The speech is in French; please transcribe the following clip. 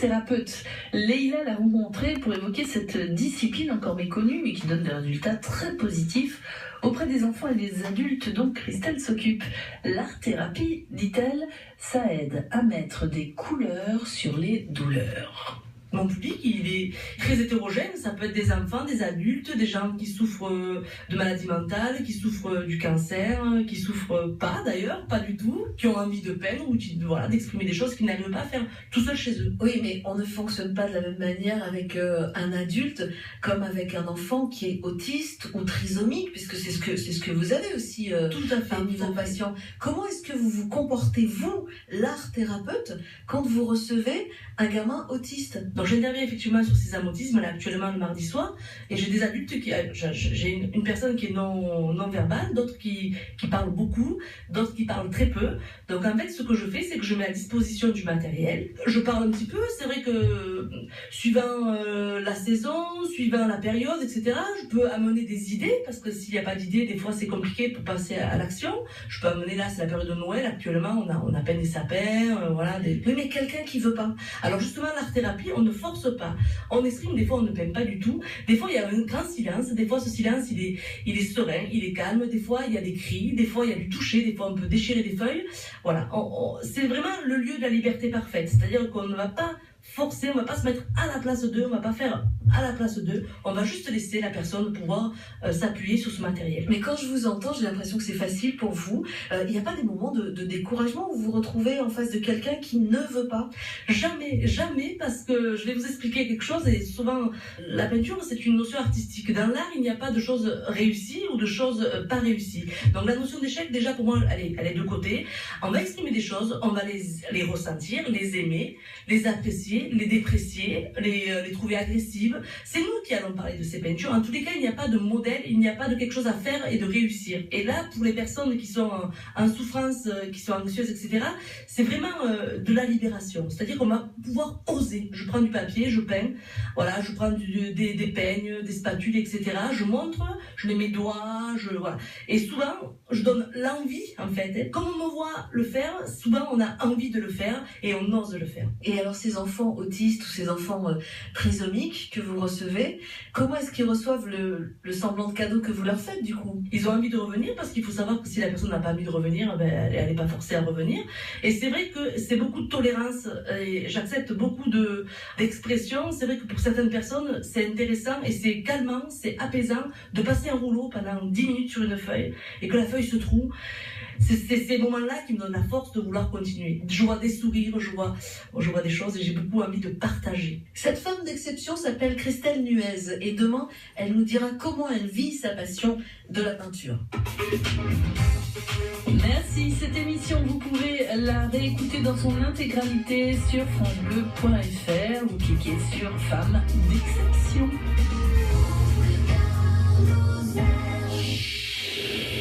l'art-thérapeute Leïla l'a rencontrée pour évoquer cette discipline encore méconnue mais qui donne des résultats très positifs auprès des enfants et des adultes dont Christelle s'occupe. L'art-thérapie, dit-elle, ça aide à mettre des couleurs sur les douleurs. Mon public, il est très hétérogène. Ça peut être des enfants, des adultes, des gens qui souffrent de maladies mentales, qui souffrent du cancer, qui souffrent pas d'ailleurs, pas du tout, qui ont envie de peindre ou d'exprimer des choses qu'ils n'arrivent pas à faire tout seuls chez eux. Oui, mais on ne fonctionne pas de la même manière avec un adulte comme avec un enfant qui est autiste ou trisomique, puisque c'est ce que vous avez aussi tout à fait, parmi vos patients. Comment est-ce que vous vous comportez, vous, l'art thérapeute, quand vous recevez un gamin autiste? Donc j'interviens effectivement sur ces autismes là actuellement le mardi soir, et j'ai des adultes j'ai une personne qui est non verbale, d'autres qui parlent beaucoup, d'autres qui parlent très peu. Donc en fait ce que je fais, c'est que je mets à disposition du matériel. Je parle un petit peu, c'est vrai que suivant la saison, suivant la période, etc. je peux amener des idées, parce que s'il n'y a pas d'idées, des fois c'est compliqué pour passer à l'action. Je peux amener, là c'est la période de Noël, actuellement on a peint des sapins, voilà. Oui, mais quelqu'un qui veut pas. Alors justement l'art thérapie, on ne force pas. On exprime, des fois on ne peint pas du tout. Des fois il y a un grand silence, des fois ce silence il est serein, il est calme, des fois il y a des cris, des fois il y a du toucher, des fois on peut déchirer des feuilles. Voilà, c'est vraiment le lieu de la liberté parfaite. C'est-à-dire qu'on ne va pas forcer, on ne va pas se mettre à la place d'eux, on ne va pas faire à la place d'eux, on va juste laisser la personne pouvoir s'appuyer sur ce matériel. Mais quand je vous entends, j'ai l'impression que c'est facile pour vous. Il n'y a pas des moments de découragement où vous vous retrouvez en face de quelqu'un qui ne veut pas? Jamais, jamais, parce que je vais vous expliquer quelque chose, et souvent la peinture c'est une notion artistique. Dans l'art il n'y a pas de choses réussies ou de choses pas réussies. Donc la notion d'échec, déjà pour moi elle est de côté. On va exprimer des choses, on va les ressentir, les aimer, les apprécier, les déprécier, les trouver agressives. C'est nous qui allons parler de ces peintures. En tous les cas, il n'y a pas de modèle, il n'y a pas de quelque chose à faire et de réussir. Et là, pour les personnes qui sont en souffrance, qui sont anxieuses, etc., c'est vraiment de la libération. C'est-à-dire qu'on va pouvoir oser. Je prends du papier, je peins, voilà, je prends des peignes, des spatules, etc. Je montre, je mets mes doigts, voilà. Et souvent, je donne l'envie, en fait. Comme on me voit le faire, souvent on a envie de le faire et on ose le faire. Et alors ces enfants autistes ou ces enfants trisomiques que vous recevez, comment est-ce qu'ils reçoivent le semblant de cadeau que vous leur faites du coup? Ils ont envie de revenir, parce qu'il faut savoir que si la personne n'a pas envie de revenir, elle n'est pas forcée à revenir. Et c'est vrai que c'est beaucoup de tolérance, et j'accepte beaucoup d'expressions. C'est vrai que pour certaines personnes, c'est intéressant et c'est calmant, c'est apaisant de passer un rouleau pendant 10 minutes sur une feuille et que la feuille se trouve. C'est ces moments-là qui me donnent la force de vouloir continuer. Je vois des sourires, je vois des choses et j'ai beaucoup envie de partager. Cette femme d'exception s'appelle Christelle Nuez et demain, elle nous dira comment elle vit sa passion de la peinture. Merci, cette émission, vous pouvez la réécouter dans son intégralité sur francebleu.fr ou cliquez sur Femme d'exception.